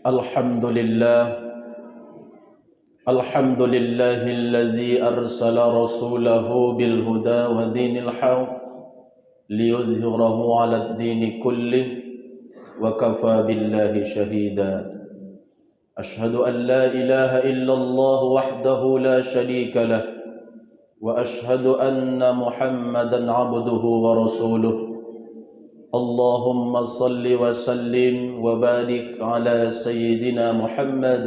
Alhamdulillah, alhamdulillahilladzi arsala rasulahu bil huda wa dinil haqq liyuzhirahu 'alad dini kullih wa kafa billahi shahida. Ashhadu an la ilaha illallah wahdahu la sharika lah wa ashhadu anna Muhammadan 'abduhu wa rasuluh. Allahumma salli wa sallim wa barik ala sayyidina Muhammad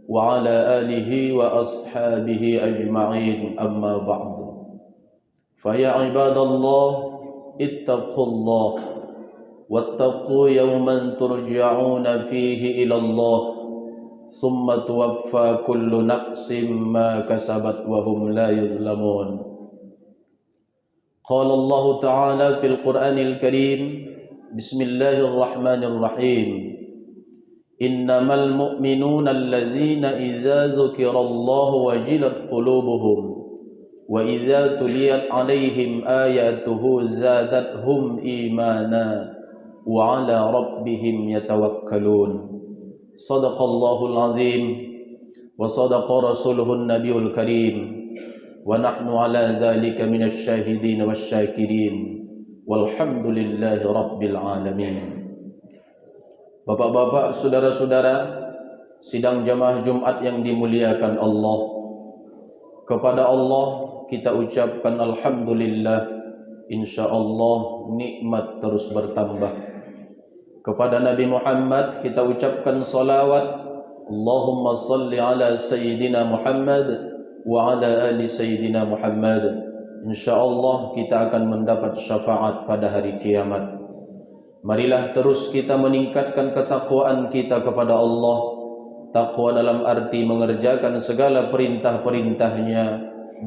wa ala alihi wa ashabihi ajma'in, amma ba'du. Fa ya ibadallah ittaqullah wattaqu yawman turja'una fihi ila Allah thumma tuwaffa kullu nafsin ma kasabat wa hum la yuzlamun. Qala Allah Ta'ala fil Qur'anil Karim, Bismillahirrahmanirrahim. Innamal mu'minuna alladzina idza dzukirallahu wajilat qulubuhum wa idza tuliyat 'alaihim ayatuhu zadatuhum imana wa 'ala rabbihim yatawakkalun. Shadaqallahul azim wa shadaqa rasuluhun nabiyul karim. Wa nahnu ala dzalika minasy syahidin wasyakirin walhamdulillahi rabbil alamin. Bapak-bapak, saudara-saudara, sidang jamaah Jumat yang dimuliakan Allah, kepada Allah kita ucapkan alhamdulillah, insyaallah nikmat terus bertambah. Kepada Nabi Muhammad kita ucapkan salawat, Allahumma salli ala sayyidina Muhammad wa ala ali sayyidina Muhammad. InsyaAllah kita akan mendapat syafaat pada hari kiamat. Marilah terus kita meningkatkan ketakwaan kita kepada Allah. Takwa dalam arti mengerjakan segala perintah-perintahnya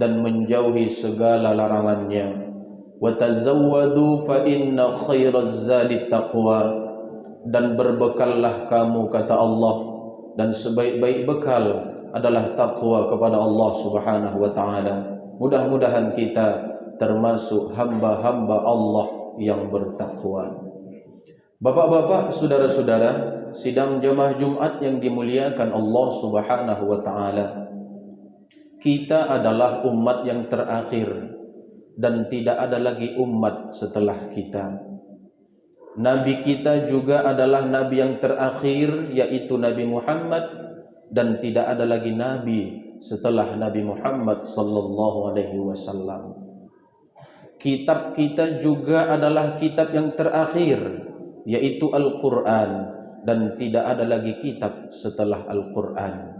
dan menjauhi segala larangannya. Wa tazawwadu fa inna khairaz zadi taqwa. Dan berbekallah kamu, kata Allah, dan sebaik-baik bekal adalah takwa kepada Allah Subhanahu wa taala. Mudah-mudahan kita termasuk hamba-hamba Allah yang bertakwa. Bapak-bapak, saudara-saudara, sidang jamaah Jumat yang dimuliakan Allah Subhanahu wa taala. Kita adalah umat yang terakhir dan tidak ada lagi umat setelah kita. Nabi kita juga adalah nabi yang terakhir, yaitu Nabi Muhammad, dan tidak ada lagi nabi setelah Nabi Muhammad sallallahu alaihi wasallam. Kitab kita juga adalah kitab yang terakhir, yaitu Al-Qur'an, dan tidak ada lagi kitab setelah Al-Qur'an.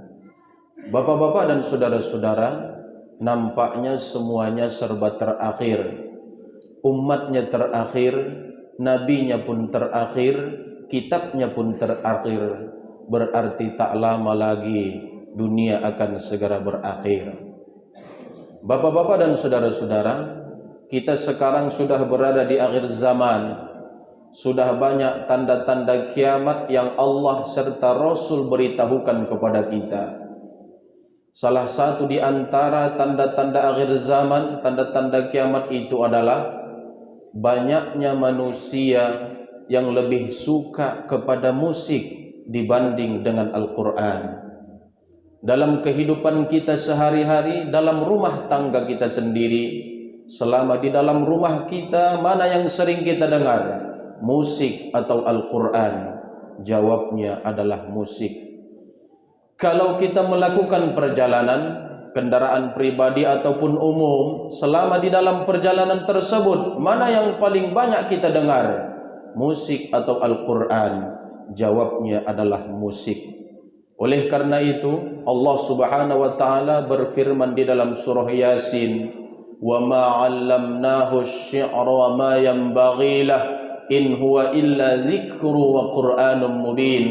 Bapak-bapak dan saudara-saudara, nampaknya semuanya serba terakhir. Umatnya terakhir, nabinya pun terakhir, kitabnya pun terakhir. Berarti tak lama lagi dunia akan segera berakhir. Bapak-bapak dan saudara-saudara, kita sekarang sudah berada di akhir zaman. Sudah banyak tanda-tanda kiamat yang Allah serta Rasul beritahukan kepada kita. Salah satu di antara tanda-tanda akhir zaman, tanda-tanda kiamat itu adalah banyaknya manusia yang lebih suka kepada musik dibanding dengan Al-Quran. Dalam kehidupan kita sehari-hari, dalam rumah tangga kita sendiri, selama di dalam rumah kita, mana yang sering kita dengar? Musik atau Al-Quran? Jawabnya adalah musik. Kalau kita melakukan perjalanan, kendaraan pribadi ataupun umum, selama di dalam perjalanan tersebut, mana yang paling banyak kita dengar? Musik atau Al-Quran? Jawabnya adalah musik. Oleh karena itu Allah Subhanahu wa taala berfirman di dalam surah Yasin, "Wa ma 'allamnahu asy-syi'ra wa ma yanbaghi lah in huwa illa dzikru wa Qur'anun mubin."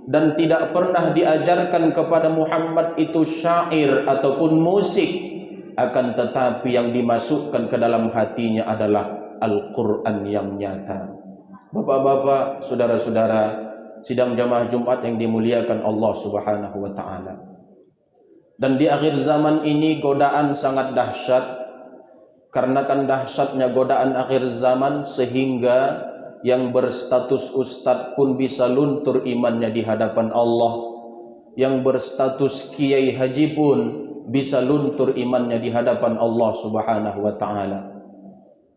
Dan tidak pernah diajarkan kepada Muhammad itu syair ataupun musik, akan tetapi yang dimasukkan ke dalam hatinya adalah Al-Quran yang nyata. Bapak-bapak, saudara-saudara, sidang jamaah Jumat yang dimuliakan Allah Subhanahu wa taala. Dan di akhir zaman ini godaan sangat dahsyat. Karena kan dahsyatnya godaan akhir zaman sehingga yang berstatus ustadz pun bisa luntur imannya di hadapan Allah. Yang berstatus kiai haji pun bisa luntur imannya di hadapan Allah Subhanahu wa taala.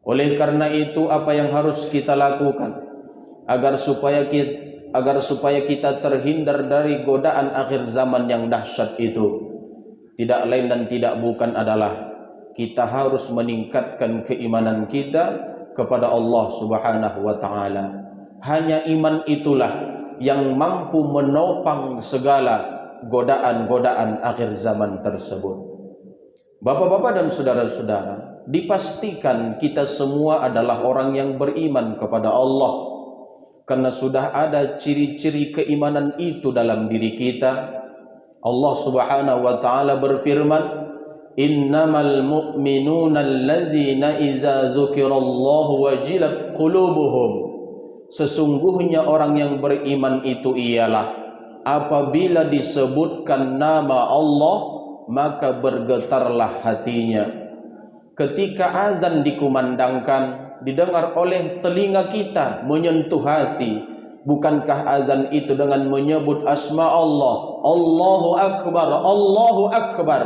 Oleh karena itu, apa yang harus kita lakukan agar supaya kita terhindar dari godaan akhir zaman yang dahsyat itu, tidak lain dan tidak bukan adalah kita harus meningkatkan keimanan kita kepada Allah Subhanahu wa taala. Hanya iman itulah yang mampu menopang segala godaan-godaan akhir zaman tersebut. Bapak-bapak dan saudara-saudara, dipastikan kita semua adalah orang yang beriman kepada Allah, karena sudah ada ciri-ciri keimanan itu dalam diri kita. Allah Subhanahu wa taala berfirman, "Innamal mu'minuna allazina idza dzukirallahu wajilat qulubuhum." Sesungguhnya orang yang beriman itu ialah apabila disebutkan nama Allah maka bergetarlah hatinya. Ketika azan dikumandangkan, didengar oleh telinga kita, menyentuh hati. Bukankah azan itu dengan menyebut asma Allah, Allahu Akbar, Allahu Akbar?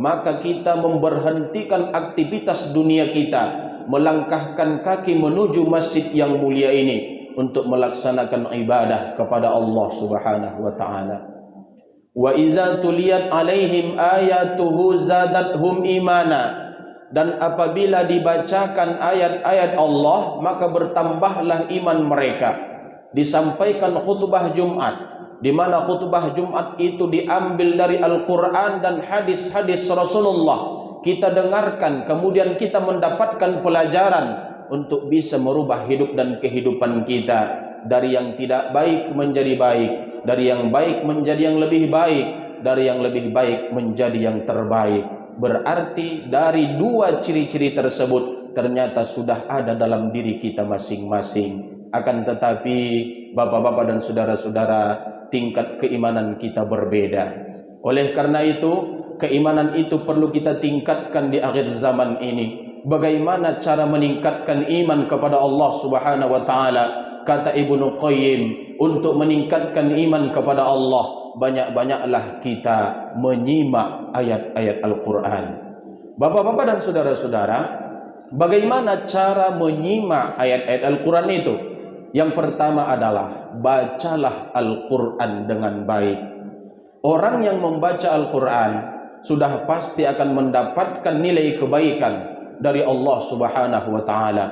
Maka kita memberhentikan aktivitas dunia kita, melangkahkan kaki menuju masjid yang mulia ini untuk melaksanakan ibadah kepada Allah Subhanahu wa taala. Wa idza tuliyat alaihim ayatuhu zadathum imana. Dan apabila dibacakan ayat-ayat Allah, maka bertambahlah iman mereka. Disampaikan khutbah Jumat, di mana khutbah Jumat itu diambil dari Al-Quran dan hadis-hadis Rasulullah. Kita dengarkan, kemudian kita mendapatkan pelajaran untuk bisa merubah hidup dan kehidupan kita. Dari yang tidak baik menjadi baik, dari yang baik menjadi yang lebih baik, dari yang lebih baik menjadi yang terbaik. Berarti dari dua ciri-ciri tersebut ternyata sudah ada dalam diri kita masing-masing. Akan tetapi bapak-bapak dan saudara-saudara, tingkat keimanan kita berbeda. Oleh karena itu, keimanan itu perlu kita tingkatkan di akhir zaman ini. Bagaimana cara meningkatkan iman kepada Allah Subhanahu wa taala? Kata Ibnu Qayyim, untuk meningkatkan iman kepada Allah, banyak-banyaklah kita menyimak ayat-ayat Al-Quran. Bapak-bapak dan saudara-saudara, bagaimana cara menyimak ayat-ayat Al-Quran itu? Yang pertama adalah bacalah Al-Quran dengan baik. Orang yang membaca Al-Quran sudah pasti akan mendapatkan nilai kebaikan dari Allah Subhanahu wa taala.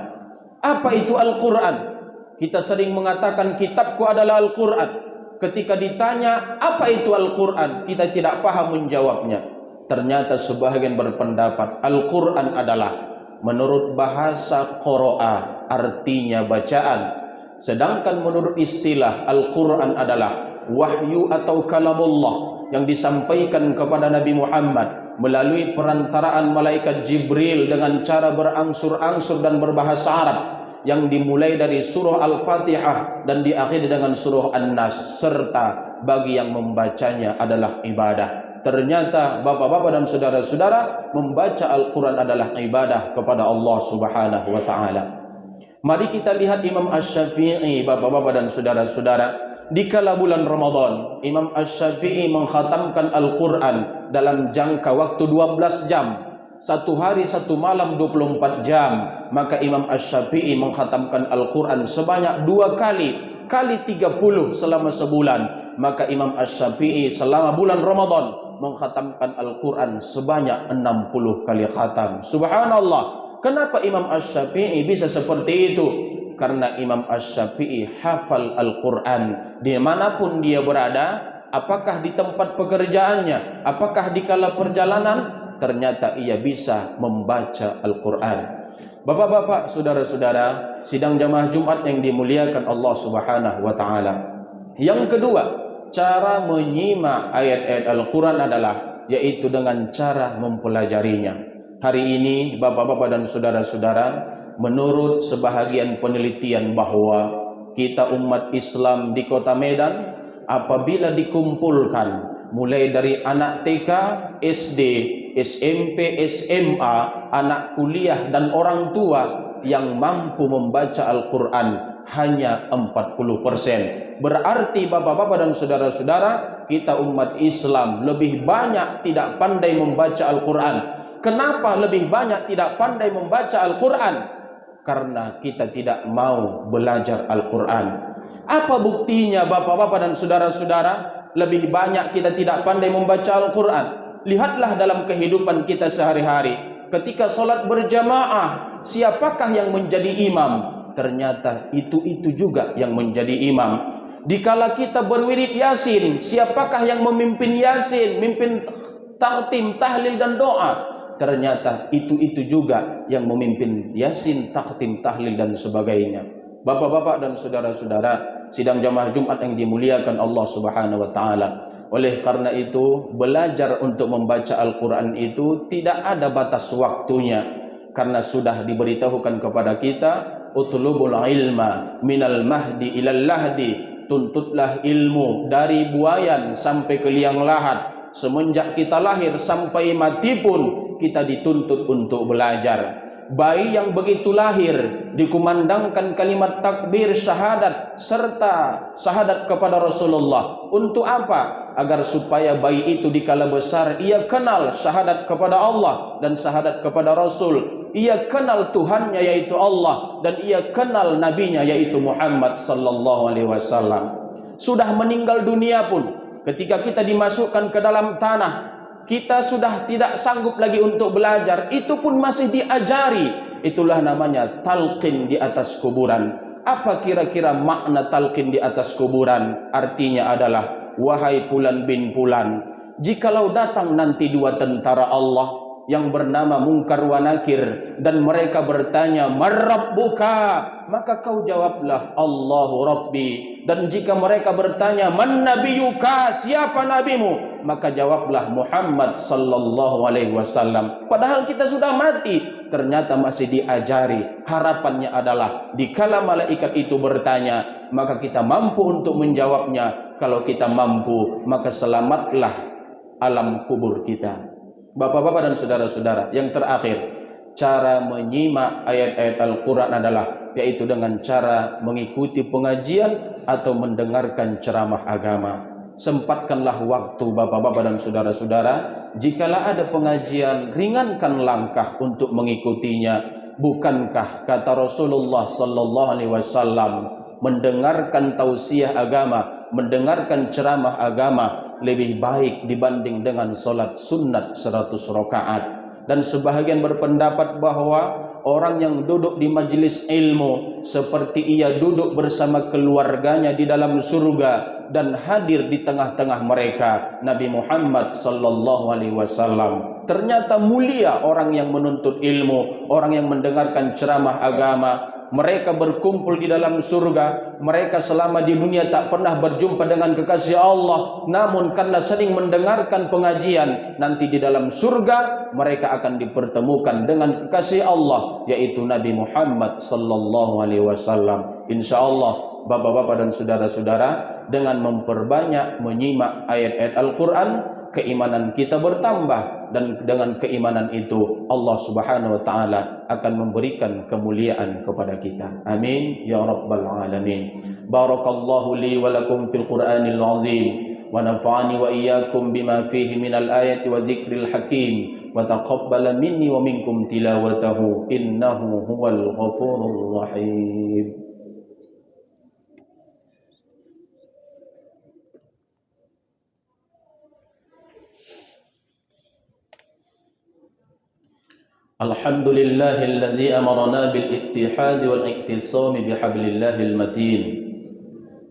Apa itu Al-Quran? Kita sering mengatakan kitabku adalah Al-Quran. Ketika ditanya apa itu Al-Quran, kita tidak paham menjawabnya. Ternyata sebahagian berpendapat Al-Quran adalah menurut bahasa Qiraah, artinya bacaan. Sedangkan menurut istilah, Al-Quran adalah wahyu atau kalamullah yang disampaikan kepada Nabi Muhammad melalui perantaraan malaikat Jibril dengan cara berangsur-angsur dan berbahasa Arab, yang dimulai dari surah Al-Fatihah dan diakhiri dengan surah An-Nas, serta bagi yang membacanya adalah ibadah. Ternyata bapak-bapak dan saudara-saudara, membaca Al-Quran adalah ibadah kepada Allah Subhanahu wa taala. Mari kita lihat Imam Asy-Syafi'i, bapak-bapak dan saudara-saudara. Di kala bulan Ramadan, Imam Asy-Syafi'i mengkhatamkan Al-Quran dalam jangka waktu 12 jam. Satu hari satu malam 24 jam. Maka Imam Asy-Syafi'i mengkhatamkan Al-Quran sebanyak 2 kali, kali 30 selama sebulan. Maka Imam Asy-Syafi'i selama bulan Ramadan mengkhatamkan Al-Quran sebanyak 60 kali khatam. Subhanallah. Kenapa Imam Asy-Syafi'i bisa seperti itu? Karena Imam Asy-Syafi'i hafal Al-Quran dimanapun dia berada. Apakah di tempat pekerjaannya, apakah di kala perjalanan, ternyata ia bisa membaca Al-Quran. Bapak-bapak, saudara-saudara, sidang jamaah Jumat yang dimuliakan Allah Subhanahu wa taala. Yang kedua, cara menyimak ayat-ayat Al-Quran adalah yaitu dengan cara mempelajarinya. Hari ini bapak-bapak dan saudara-saudara, menurut sebahagian penelitian bahwa kita umat Islam di Kota Medan apabila dikumpulkan mulai dari anak TK, SD, SMP, SMA, anak kuliah dan orang tua, yang mampu membaca Al-Quran hanya 40%. Berarti bapak-bapak dan saudara-saudara, kita umat Islam lebih banyak tidak pandai membaca Al-Quran. Kenapa lebih banyak tidak pandai membaca Al-Quran? Karena kita tidak mau belajar Al-Quran. Apa buktinya bapak-bapak dan saudara-saudara lebih banyak kita tidak pandai membaca Al-Quran? Lihatlah dalam kehidupan kita sehari-hari. Ketika sholat berjamaah, siapakah yang menjadi imam? Ternyata itu juga yang menjadi imam. Dikala kita berwirid Yasin, siapakah yang memimpin Yasin, memimpin takhtim, tahlil dan doa? Ternyata itu juga yang memimpin Yasin, takhtim, tahlil dan sebagainya. Bapak-bapak dan saudara-saudara, sidang jamaah Jumat yang dimuliakan Allah Subhanahu wa taala. Oleh karena itu, belajar untuk membaca Al-Quran itu tidak ada batas waktunya, karena sudah diberitahukan kepada kita, utlubul ilma minal mahdi ilal lahdi, tuntutlah ilmu dari buayan sampai ke liang lahat. Semenjak kita lahir sampai mati pun kita dituntut untuk belajar. Bayi yang begitu lahir dikumandangkan kalimat takbir syahadat serta syahadat kepada Rasulullah. Untuk apa? Agar supaya bayi itu dikala besar ia kenal syahadat kepada Allah dan syahadat kepada Rasul. Ia kenal Tuhannya yaitu Allah dan ia kenal nabinya yaitu Muhammad sallallahu alaihi wasallam. Sudah meninggal dunia pun ketika kita dimasukkan ke dalam tanah, kita sudah tidak sanggup lagi untuk belajar, itu pun masih diajari. Itulah namanya talqin di atas kuburan. Apa kira-kira makna talqin di atas kuburan? Artinya adalah, wahai Fulan bin Fulan, jikalau datang nanti dua tentara Allah yang bernama Munkar wa Nakir dan mereka bertanya, "Man rabbuka?" maka kau jawablah, "Allahu Rabbi." Dan jika mereka bertanya, "Man nabiyuka?" siapa nabimu? Maka jawablah, "Muhammad sallallahu alaihi wasallam." Padahal kita sudah mati, ternyata masih diajari. Harapannya adalah dikala malaikat itu bertanya, maka kita mampu untuk menjawabnya. Kalau kita mampu, maka selamatlah alam kubur kita. Bapak-bapak dan saudara-saudara, yang terakhir, cara menyimak ayat-ayat Al-Quran adalah yaitu dengan cara mengikuti pengajian atau mendengarkan ceramah agama. Sempatkanlah waktu bapak-bapak dan saudara-saudara. Jikalau ada pengajian, ringankan langkah untuk mengikutinya. Bukankah kata Rasulullah sallallahu alaihi wasallam, mendengarkan tausiah agama, mendengarkan ceramah agama lebih baik dibanding dengan solat sunnat 100 rakaat. Dan sebahagian berpendapat bahwa orang yang duduk di majelis ilmu seperti ia duduk bersama keluarganya di dalam surga dan hadir di tengah-tengah mereka Nabi Muhammad sallallahu alaihi wasallam. Ternyata mulia orang yang menuntut ilmu, orang yang mendengarkan ceramah agama. Mereka berkumpul di dalam surga. Mereka selama di dunia tak pernah berjumpa dengan kekasih Allah, namun karena sering mendengarkan pengajian, nanti di dalam surga mereka akan dipertemukan dengan kekasih Allah, yaitu Nabi Muhammad sallallahu alaihi wasallam. Insyaallah bapak-bapak dan saudara-saudara, dengan memperbanyak menyimak ayat-ayat Al-Quran, keimanan kita bertambah, dan dengan keimanan itu Allah Subhanahu wa taala akan memberikan kemuliaan kepada kita. Amin ya rabbal alamin. Barakallahu li wa lakum fil Qur'anil azim wa nafa'ani wa iyyakum bima fihi minal ayati wa dzikril hakim wa taqabbala minni wa minkum tilawatahu innahu huwal ghafurur rahim. Alhamdulillahilladzi amarna bil ittihad wal iktisam bihablillahil matin.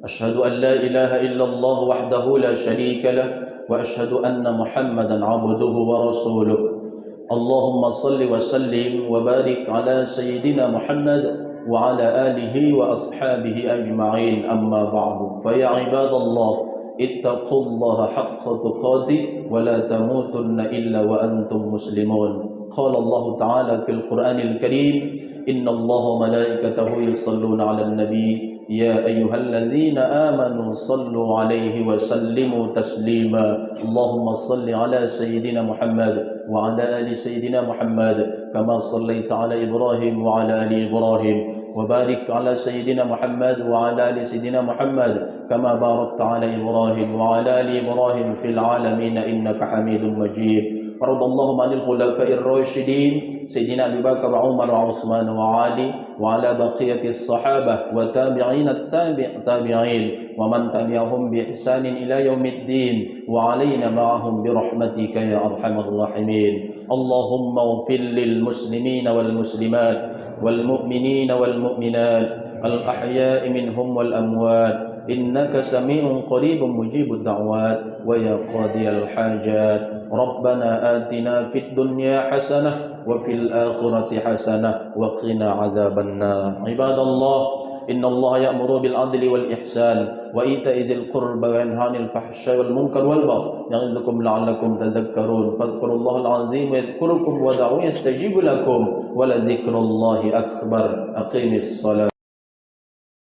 Asyhadu an la ilaha illallah wahdahu la syarika lah wa asyhadu anna Muhammadan abduhu wa rasuluh. Allahumma salli wa sallim wa barik ala sayyidina Muhammad wa ala alihi wa ashabihi ajma'in, amma ba'du. Fa ya ibadallah, ittaqullaha haqqa tuqatih wa la tamutunna illa wa antum muslimun. Qala Allah Ta'ala fil Qur'anil Karim, Inna Allah malaikatahu yusalluna 'alan nabi يا أيها الذين آمنوا صلوا عليه وسلموا تسليما اللهم صل على سيدنا محمد وعلى آل سيدنا محمد كما صليت على إبراهيم وعلى آل إبراهيم وبارك على سيدنا محمد وعلى آل سيدنا محمد كما باركت على إبراهيم وعلى آل إبراهيم في العالمين إنك حميد مجيد وارض اللهم عن الخلفاء الراشدين سيدنا أبي بكر وعمر وعثمان وعلي وعلى بقية الصحابة وتابعين التابعين ومن تبعهم بإحسان إلى يوم الدين وعلينا معهم برحمتك يا أرحم الراحمين اللهم اغفر للمسلمين والمسلمات والمؤمنين والمؤمنات الأحياء منهم والأموات إنك سميع قريب مجيب الدعوات ويا قاضي الحاجات ربنا آتنا في الدنيا حسنة وفي الآخرة حسنة وقنا عذاب النار عباد الله إن الله يأمر بالعدل والإحسان وإيتاء ذي القربى وينهى عن الفحشاء والمنكر والبغي يعظكم لعلكم تذكرون فاذكروا الله العظيم يذكركم ودعوه يستجيب لكم ولذكر الله أكبر أقيم الصلاة